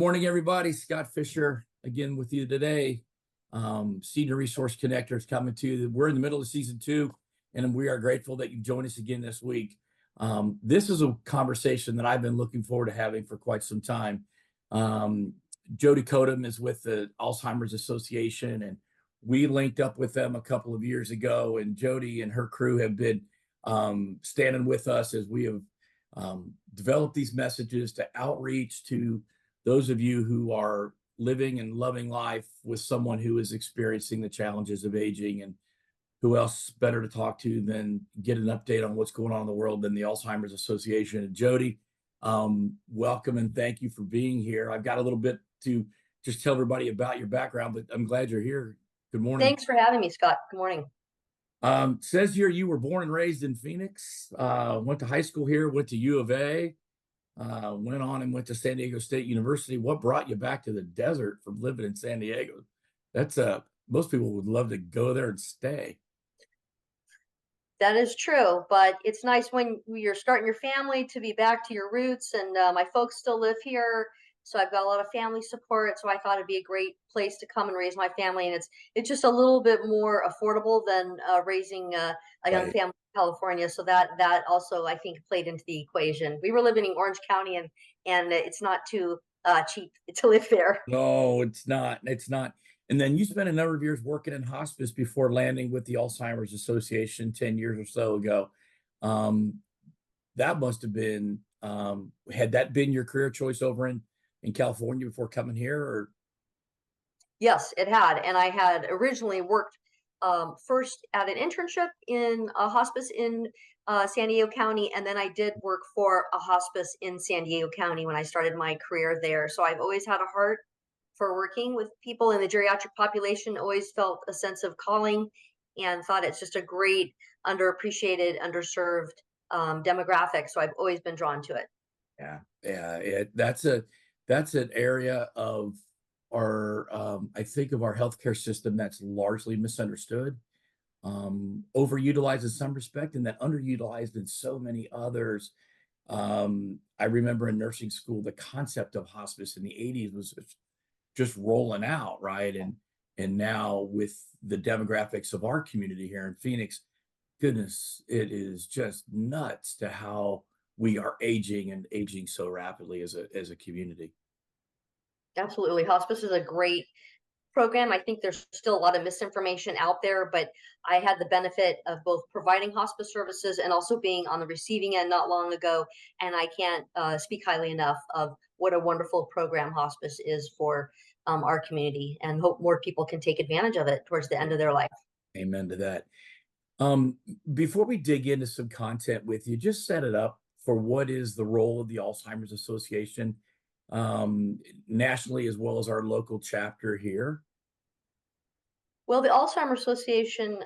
morning, everybody. Scott Fisher again with you today. Senior Resource Connectors coming to you. We're in the middle of season 2, and we are grateful that you join us again this week. This is a conversation that I've been looking forward to having for quite some time. Jodie Khotim is with the Alzheimer's Association, and we linked up with them a couple of years ago, and Jodie and her crew have been standing with us as we have developed these messages to outreach to those of you who are living and loving life with someone who is experiencing the challenges of aging. And who else better to talk to than get an update on what's going on in the world than the Alzheimer's Association. And Jodie, welcome and thank you for being here. I've got a little bit to just tell everybody about your background, but I'm glad you're here. Good morning. Thanks for having me, Scott. Good morning. Says here you were born and raised in Phoenix, went to high school here, went to U of A, went on and went to San Diego State University. What brought you back to the desert from living in San Diego? That's most people would love to go there and stay. That is true, but it's nice when you're starting your family to be back to your roots. And my folks still live here, so I've got a lot of family support. So I thought it'd be a great place to come and raise my family, and it's just a little bit more affordable than raising a young Right. family in California. So that also I think played into the equation. We were living in Orange County, and it's not too cheap to live there. No, it's not. It's not. And then you spent a number of years working in hospice before landing with the Alzheimer's Association 10 years or so ago. That must have been, had that been your career choice over in California before coming here? Or Yes, it had. And I had originally worked first at an internship in a hospice in San Diego County, and then I did work for a hospice in San Diego County when I started my career there. So I've always had a heart for working with people in the geriatric population, always felt a sense of calling, and thought it's just a great underappreciated, underserved demographic. So I've always been drawn to it. yeah, that's an area of our, I think of our healthcare system that's largely misunderstood, overutilized in some respect, and then underutilized in so many others. I remember in nursing school, the concept of hospice in the 80s was just rolling out, right? And now with the demographics of our community here in Phoenix, goodness, it is just nuts to how we are aging and aging so rapidly as a community. Absolutely. Hospice is a great program. I think there's still a lot of misinformation out there, but I had the benefit of both providing hospice services and also being on the receiving end not long ago. And I can't speak highly enough of what a wonderful program hospice is for our community, and hope more people can take advantage of it towards the end of their life. Amen to that. Um, Before we dig into some content with you, just set it up for what is the role of the Alzheimer's Association, nationally, as well as our local chapter here. Well, the Alzheimer's Association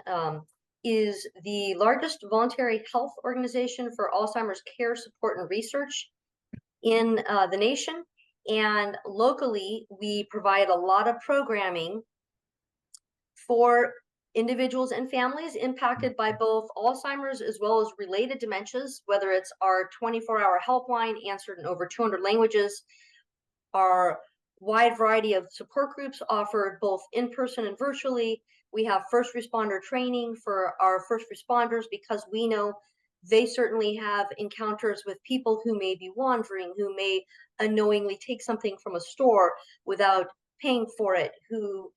is the largest voluntary health organization for Alzheimer's care, support, and research in the nation. And locally, we provide a lot of programming for individuals and families impacted by both Alzheimer's as well as related dementias, whether it's our 24-hour helpline answered in over 200 languages, our wide variety of support groups offered both in person and virtually. We have first responder training for our first responders, because we know they certainly have encounters with people who may be wandering, who may unknowingly take something from a store without paying for it, who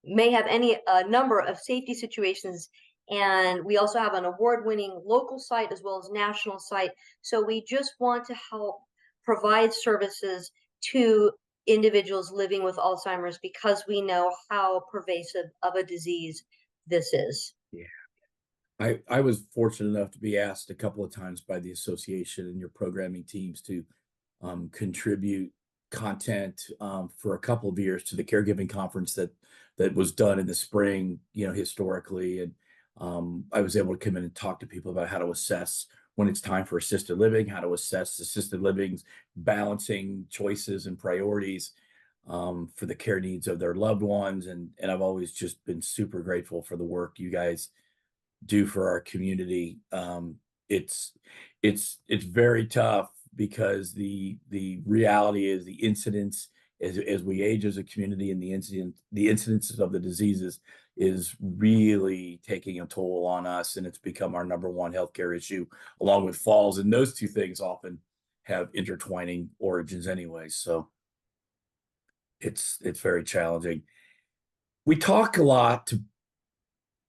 may have any number of safety situations. And we also have an award-winning local site as well as national site. So we just want to help provide services to individuals living with Alzheimer's, because we know how pervasive of a disease this is. Yeah. I was fortunate enough to be asked a couple of times by the association and your programming teams to contribute content for a couple of years to the caregiving conference that was done in the spring, historically. And I was able to come in and talk to people about how to assess when it's time for assisted living, how to assess assisted living's balancing choices and priorities for the care needs of their loved ones. And I've always just been super grateful for the work you guys do for our community. It's very tough because the reality is the incidence as we age as a community and the incidences of the diseases is really taking a toll on us, and it's become our number one healthcare issue, along with falls. And those two things often have intertwining origins anyway. So it's very challenging. We talk a lot to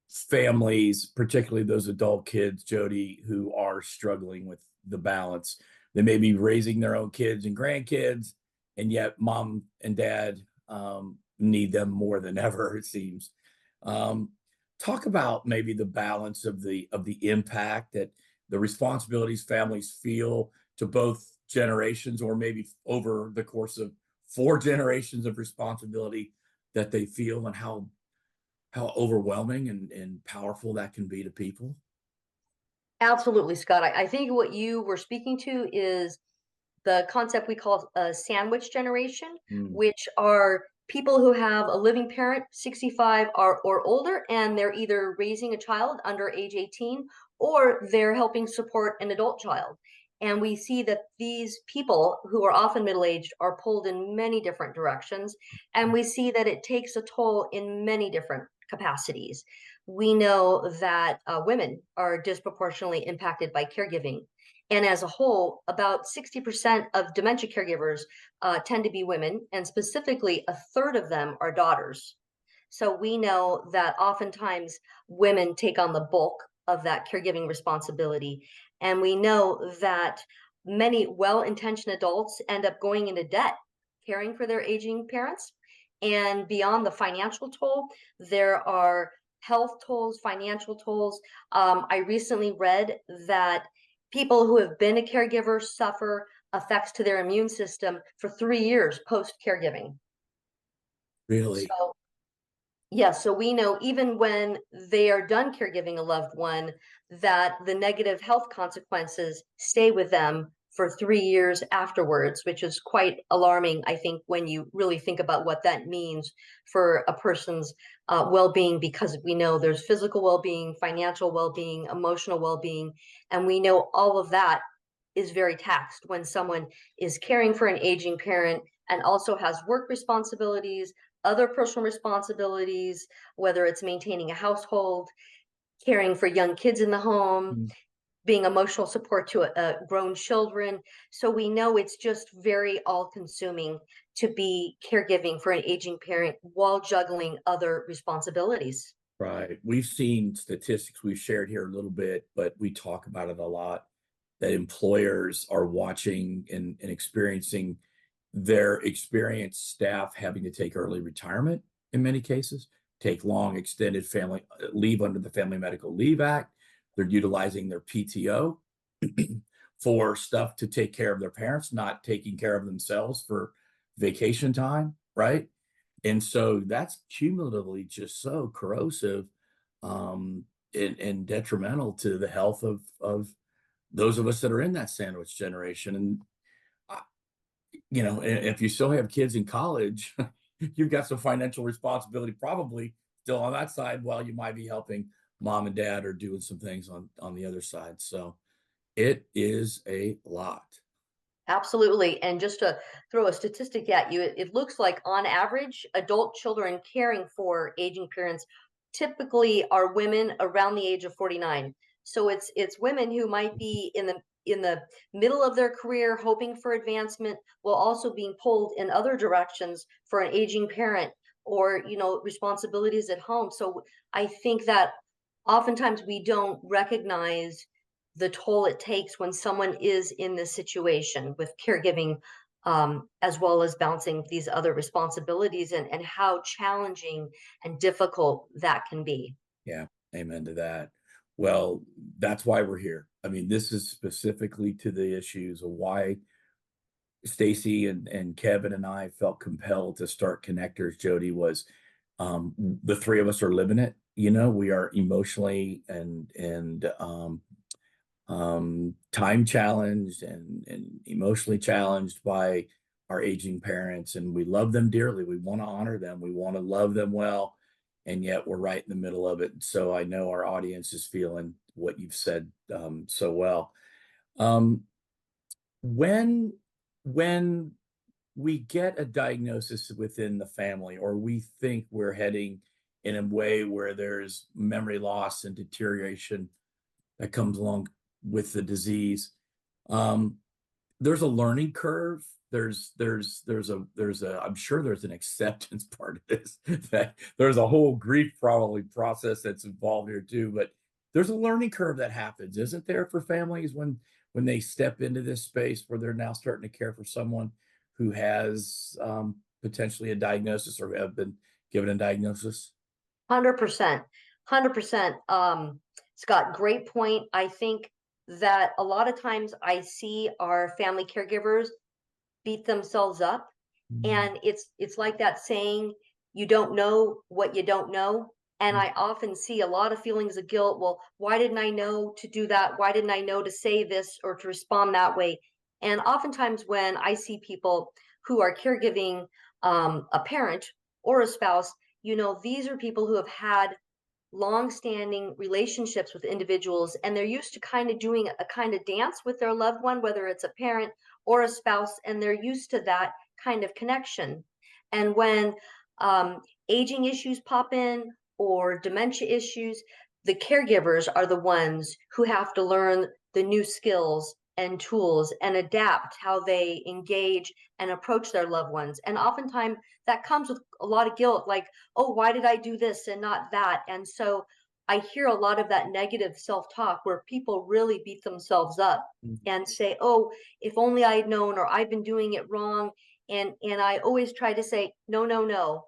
families, particularly those adult kids, Jody, who are struggling with the balance. They may be raising their own kids and grandkids, and yet mom and dad need them more than ever, it seems. Um, Talk about maybe the balance of the impact that the responsibilities families feel to both generations, or maybe over the course of 4 generations of responsibility that they feel, and how overwhelming and powerful that can be to people. Absolutely, Scott. I think what you were speaking to is the concept we call a sandwich generation, Mm, which are people who have a living parent, 65 or older, and they're either raising a child under age 18 or they're helping support an adult child. And we see that these people who are often middle aged are pulled in many different directions. And we see that it takes a toll in many different capacities. We know that women are disproportionately impacted by caregiving. And as a whole, about 60% of dementia caregivers tend to be women, and specifically a third of them are daughters. So we know that oftentimes women take on the bulk of that caregiving responsibility. And we know that many well intentioned adults end up going into debt caring for their aging parents. And beyond the financial toll, there are health tolls, financial tolls. I recently read that people who have been a caregiver suffer effects to their immune system for 3 years post caregiving. really? So yes, so we know even when they are done caregiving a loved one, that the negative health consequences stay with them for 3 years afterwards, which is quite alarming, I think, when you really think about what that means for a person's well-being, because we know there's physical well-being, financial well-being, emotional well-being, and we know all of that is very taxed when someone is caring for an aging parent and also has work responsibilities, other personal responsibilities, whether it's maintaining a household, caring for young kids in the home, Mm, being emotional support to grown children. So we know it's just very all consuming to be caregiving for an aging parent while juggling other responsibilities. right. We've seen statistics we've shared here a little bit, but we talk about it a lot, that employers are watching and experiencing their experienced staff having to take early retirement in many cases, take long extended family leave under the Family Medical Leave Act. They're utilizing their PTO for stuff to take care of their parents, not taking care of themselves for vacation time, right? And so that's cumulatively just so corrosive, um, and detrimental to the health of those of us that are in that sandwich generation. And if you still have kids in college, you've got some financial responsibility probably still on that side, while you might be helping mom and dad or doing some things on the other side. So it is a lot. Absolutely. And just to throw a statistic at you, it looks like on average, adult children caring for aging parents typically are women around the age of 49. So it's women who might be in the middle of their career hoping for advancement while also being pulled in other directions for an aging parent, or responsibilities at home. So I think that oftentimes we don't recognize the toll it takes when someone is in this situation with caregiving, as well as balancing these other responsibilities, and how challenging and difficult that can be. Yeah, amen to that. Well, that's why we're here. I mean, this is specifically to the issues of why Stacy and Kevin and I felt compelled to start Connectors. Jody, was the three of us are living it. We are emotionally and time challenged and emotionally challenged by our aging parents, and we love them dearly. We want to honor them. We want to love them well, and yet we're right in the middle of it. So I know our audience is feeling what you've said so well. Um, when when we get a diagnosis within the family, or we think we're heading in a way where there's memory loss and deterioration that comes along with the disease, um, there's a learning curve. There's a I'm sure there's an acceptance part of this, that there's a whole grief probably process that's involved here too. But there's a learning curve that happens, isn't there, for families when they step into this space where they're now starting to care for someone who has potentially a diagnosis or have been given a diagnosis? 100%. 100%. Scott, great point. I think that a lot of times I see our family caregivers beat themselves up, Mm, and it's like that saying, you don't know what you don't know. And mm, I often see a lot of feelings of guilt. Well, why didn't I know to do that? Why didn't I know to say this or to respond that way? And oftentimes when I see people who are caregiving a parent or a spouse, these are people who have had long-standing relationships with individuals, and they're used to kind of doing a kind of dance with their loved one, whether it's a parent or a spouse, and they're used to that kind of connection. And when um, aging issues pop in or dementia issues, the caregivers are the ones who have to learn the new skills and tools and adapt how they engage and approach their loved ones. And oftentimes that comes with a lot of guilt, like, oh, why did I do this and not that? And so I hear a lot of that negative self-talk where people really beat themselves up mm, and say, oh, if only I had known, or I've been doing it wrong. And I always try to say, no, no, no.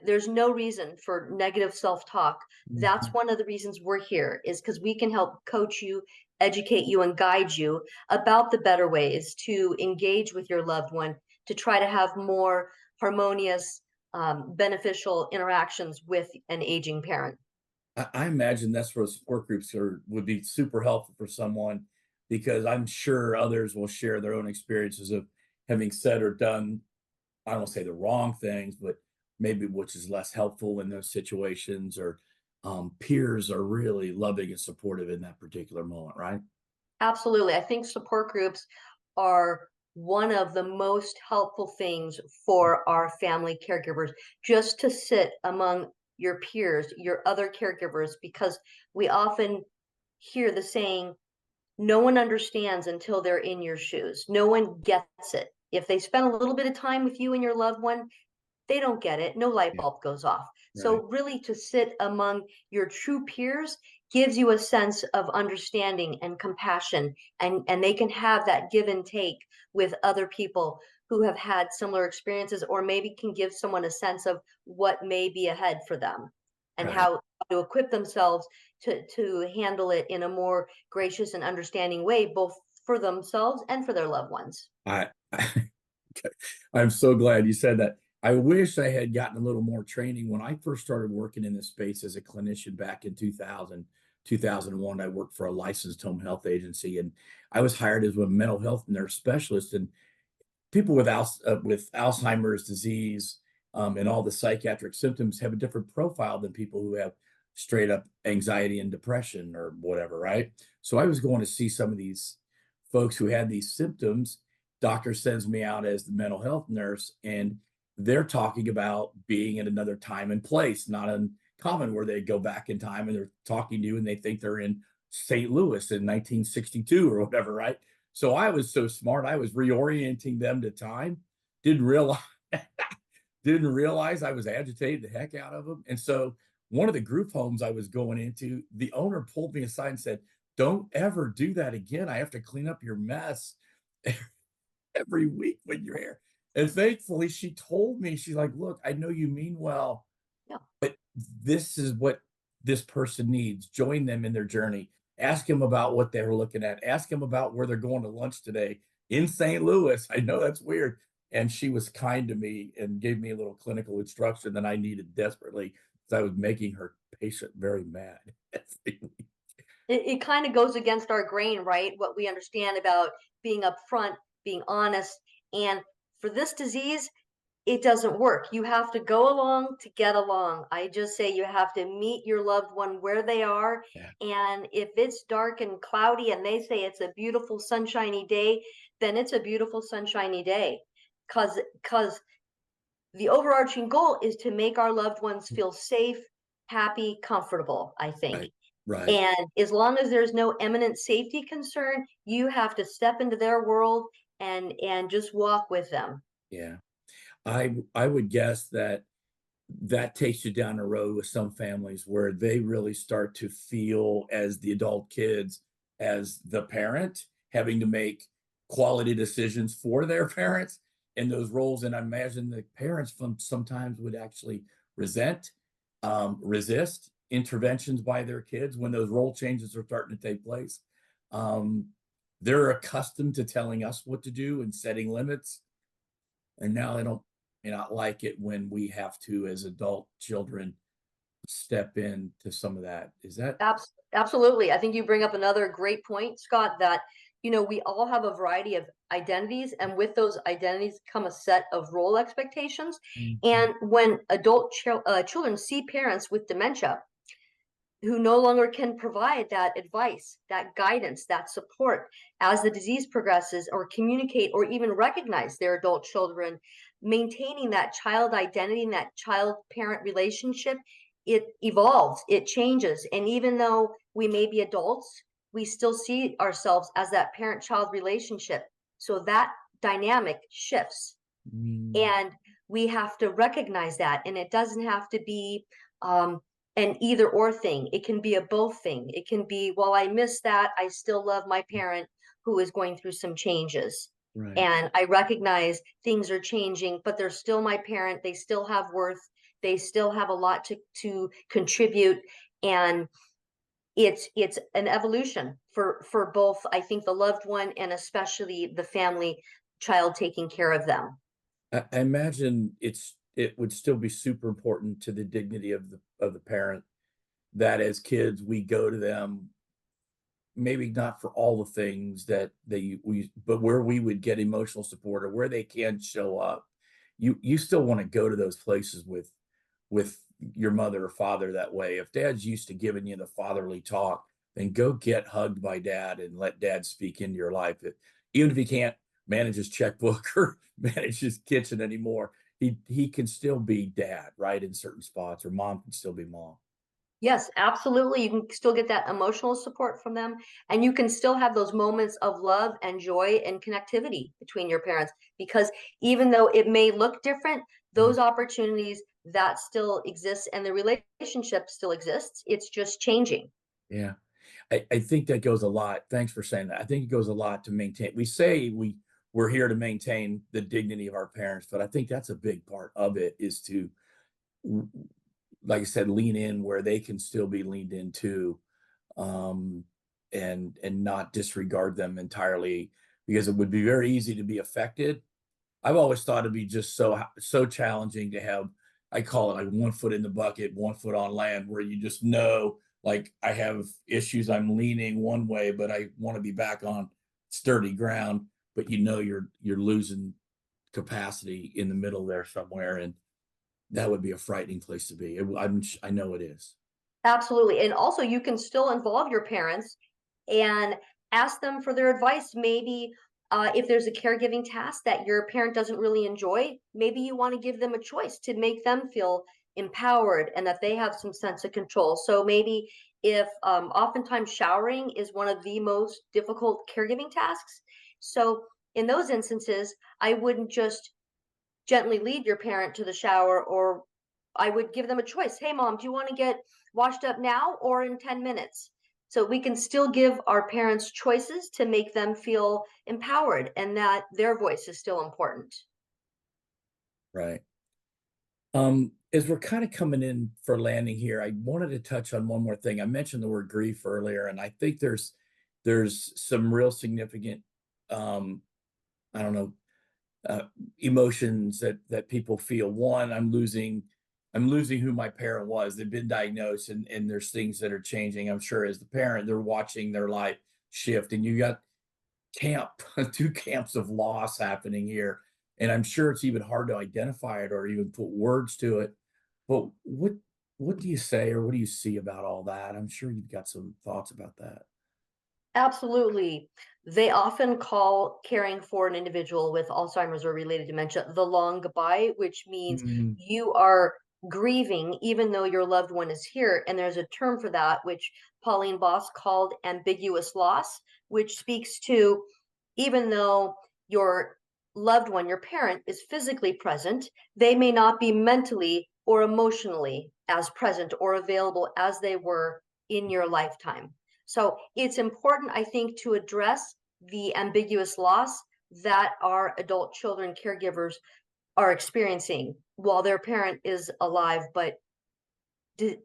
There's no reason for negative self-talk. That's mhm. one of the reasons we're here, is because we can help coach you, educate you, and guide you about the better ways to engage with your loved one, to try to have more harmonious, beneficial interactions with an aging parent. I imagine that's where support groups would be super helpful for someone, because I'm sure others will share their own experiences of having said or done, I don't say the wrong things, but maybe which is less helpful in those situations, or peers are really loving and supportive in that particular moment, right? Absolutely. I think support groups are one of the most helpful things for our family caregivers, just to sit among your peers, your other caregivers, because we often hear the saying, no one understands until they're in your shoes. No one gets it. If they spend a little bit of time with you and your loved one, they don't get it. No light Yeah, bulb goes off. right. So really to sit among your true peers gives you a sense of understanding and compassion, and they can have that give and take with other people who have had similar experiences, or maybe can give someone a sense of what may be ahead for them and Right. how to equip themselves to handle it in a more gracious and understanding way, both for themselves and for their loved ones. I I'm so glad you said that. I wish I had gotten a little more training when I first started working in this space as a clinician back in 2000, 2001. I worked for a licensed home health agency, and I was hired as a mental health nurse specialist. And people with Alzheimer's disease, and all the psychiatric symptoms have a different profile than people who have straight up anxiety and depression or whatever, right? So I was going to see some of these folks who had these symptoms. Doctor sends me out as the mental health nurse, and they're talking about being in another time and place, not uncommon where they go back in time and they're talking to you and they think they're in St. Louis in 1962 or whatever, right? So I was so smart, I was reorienting them to time. Didn't realize didn't realize I was agitating the heck out of them. And so one of the group homes I was going into, the owner pulled me aside and said, "Don't ever do that again. I have to clean up your mess every week when you're here." And thankfully, she told me, she's like, "Look, I know you mean well, Yeah. but this is what this person needs. Join them in their journey. Ask them about what they're looking at. Ask them about where they're going to lunch today in St. Louis." I know that's weird. And she was kind to me and gave me a little clinical instruction that I needed desperately, because I was making her patient very mad. It kind of goes against our grain, right? What we understand about being upfront, being honest. And for this disease, it doesn't work. You have to go along to get along. I just say you have to meet your loved one where they are. Yeah. And if it's dark and cloudy and they say it's a beautiful sunshiny day, then it's a beautiful sunshiny day. Cause the overarching goal is to make our loved ones feel safe, happy, comfortable, I think. Right. Right. And as long as there's no imminent safety concern, you have to step into their world and just walk with them. Yeah. I would guess that that takes you down the road with some families where they really start to feel as the adult kids as the parent having to make quality decisions for their parents in those roles. And I imagine the parents from sometimes would actually resent, resist interventions by their kids when those role changes are starting to take place. Um, they're accustomed to telling us what to do and setting limits, and now they don't may not like it when we have to, as adult children, step into some of that. Is that Absolutely. I think you bring up another great point, Scott, that, we all have a variety of identities, and with those identities come a set of role expectations. Mhm. And when children see parents with dementia who no longer can provide that advice, that guidance, that support as the disease progresses, or communicate or even recognize their adult children, maintaining that child identity and that child parent relationship, it evolves, it changes. And even though we may be adults, we still see ourselves as that parent child relationship. So that dynamic shifts. Mm, And we have to recognize that. And it doesn't have to be um, an either or thing. It can be a both thing. It can be, well, I miss that, I still love my parent who is going through some changes. right. And I recognize things are changing, but they're still my parent. They still have worth. They still have a lot to contribute. And it's an evolution for both, I think, the loved one and especially the family child taking care of them. I imagine it would still be super important to the dignity of the parent that as kids we go to them, maybe not for all the things that but where we would get emotional support or where they can show up. You still want to go to those places with your mother or father that way. If dad's used to giving you the fatherly talk, then go get hugged by dad and let dad speak into your life. Even if he can't manage his checkbook or manage his kitchen anymore, he can still be dad, right? In certain spots, or mom can still be mom. Yes, absolutely. You can still get that emotional support from them, and you can still have those moments of love and joy and connectivity between your parents, because even though it may look different, Mm, those opportunities that still exist and the relationship still exists. It's just changing. yeah. I think that goes a lot. Thanks for saying that. I think it goes a lot to maintain. We say we're here to maintain the dignity of our parents, but I think that's a big part of it is to, like I said, lean in where they can still be leaned into, um, and not disregard them entirely because it would be very easy to be affected. I've always thought it'd be just so challenging to have, I call it like one foot in the bucket, one foot on land, where you just know, like I have issues, I'm leaning one way, but I want to be back on sturdy ground. But you're losing capacity in the middle there somewhere, and that would be a frightening place to be. I know it is. Absolutely. And also, you can still involve your parents and ask them for their advice. Maybe if there's a caregiving task that your parent doesn't really enjoy, maybe you want to give them a choice to make them feel empowered and that they have some sense of control. So maybe if oftentimes showering is one of the most difficult caregiving tasks. So in those instances, I wouldn't just gently lead your parent to the shower, or I would give them a choice. Hey, mom, do you want to get washed up now or in 10 minutes? So we can still give our parents choices to make them feel empowered and that their voice is still important. Right. As we're kind of coming in for landing here, I wanted to touch on one more thing. I mentioned the word grief earlier, and I think there's some real significant, um, I don't know, uh, emotions that people feel. One, I'm losing who my parent was. They've been diagnosed, and there's things that are changing. I'm sure as the parent, they're watching their life shift, and you got camp, two camps of loss happening here. And I'm sure it's even hard to identify it or even put words to it. But what do you say or what do you see about all that? I'm sure you've got some thoughts about that. Absolutely. They often call caring for an individual with Alzheimer's or related dementia the long goodbye, which means Mhm. you are grieving even though your loved one is here. And there's a term for that, which Pauline Boss called ambiguous loss, which speaks to even though your loved one, your parent, is physically present, they may not be mentally or emotionally as present or available as they were in your lifetime. So it's important, I think, to address the ambiguous loss that our adult children caregivers are experiencing while their parent is alive but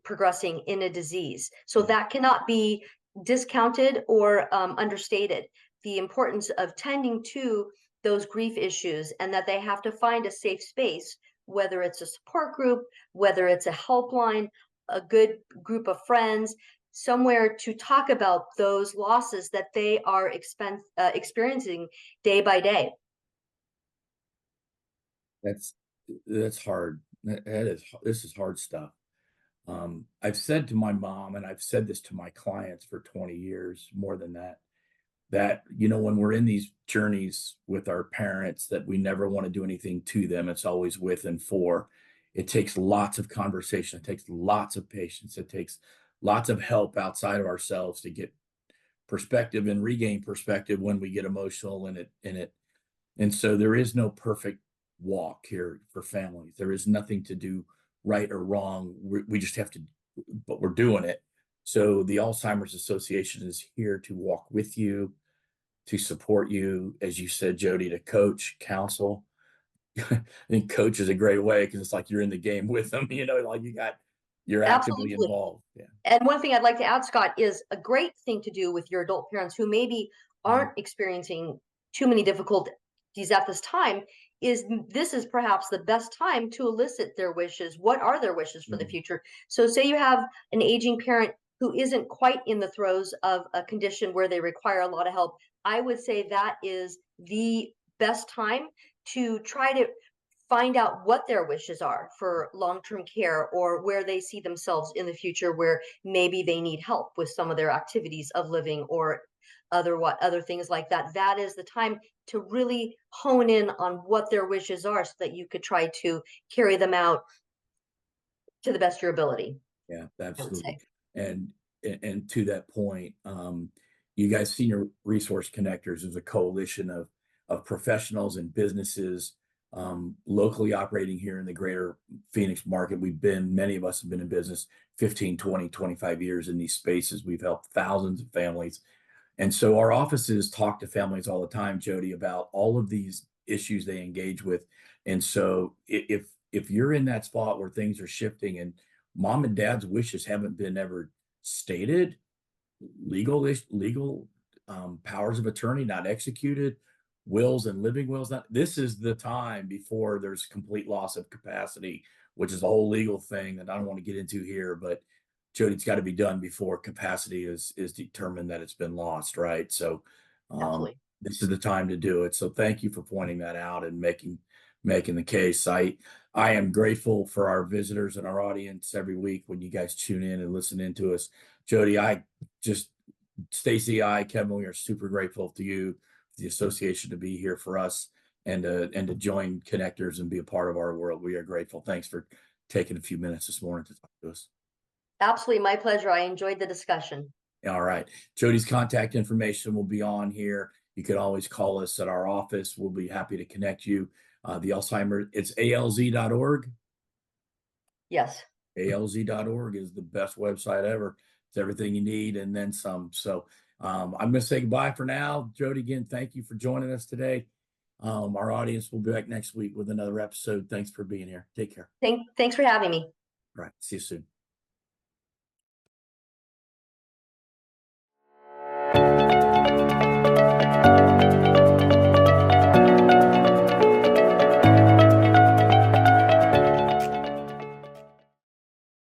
progressing in a disease. So Yeah. that cannot be discounted or understated. The importance of tending to those grief issues and that they have to find a safe space, whether it's a support group, whether it's a helpline, a good group of friends, somewhere to talk about those losses that they are experiencing day by day. That's that's hard. This is hard stuff. I've said to my mom, and I've said this to my clients for 20 years, more than that, when we're in these journeys with our parents, that we never want to do anything to them. It's always with and for. It takes lots of conversation. It takes lots of patience. It takes lots of help outside of ourselves to get perspective and regain perspective when we get emotional in it. And so there is no perfect walk here for families. There is nothing to do right or wrong. We just have to, but we're doing it. So the Alzheimer's Association is here to walk with you, to support you, as you said, Jody, to coach, counsel. I think coach is a great way because it's like you're in the game with them, like you're actively Absolutely. involved. Yeah. And one thing I'd like to add, Scott, is a great thing to do with your adult parents who maybe Mhm. aren't experiencing too many difficulties at this time is this is perhaps the best time to elicit their wishes. What are their wishes for the Mhm. future? So say you have an aging parent who isn't quite in the throes of a condition where they require a lot of help. I would say that is the best time to try to find out what their wishes are for long-term care or where they see themselves in the future where maybe they need help with some of their activities of living or other things like that. That is the time to really hone in on what their wishes are so that you could try to carry them out to the best of your ability, Yeah, I would absolutely. say. And and to that point, you guys, Senior Resource Connectors, is a coalition of professionals and businesses locally operating here in the greater Phoenix market. Many of us have been in business 15, 20, 25 years in these spaces. We've helped thousands of families. And so our offices talk to families all the time, Jody, about all of these issues they engage with. And so if you're in that spot where things are shifting and mom and dad's wishes haven't been ever stated, legal powers of attorney not executed, wills and living wills not, this is the time before there's complete loss of capacity, which is a whole legal thing that I don't want to get into here, but Jody, it's got to be done before capacity is determined that it's been lost, right? So Absolutely. this is the time to do it. So thank you for pointing that out and making the case. I am grateful for our visitors and our audience every week when you guys tune in and listen in to us. Jody, just Stacy, Kevin, we are super grateful to you, the association, to be here for us and to join connectors and be a part of our world. We are grateful. Thanks for taking a few minutes this morning to talk to us. Absolutely. My pleasure. I enjoyed the discussion. All right. Jody's contact information will be on here. You can always call us at our office. We'll be happy to connect you. The Alzheimer, it's alz.org. Yes. alz.org is the best website ever. It's everything you need and then some. So I'm going to say goodbye for now. Jody, again, thank you for joining us today. Our audience will be back next week with another episode. Thanks for being here. Take care. Thanks for having me. All right. See you soon.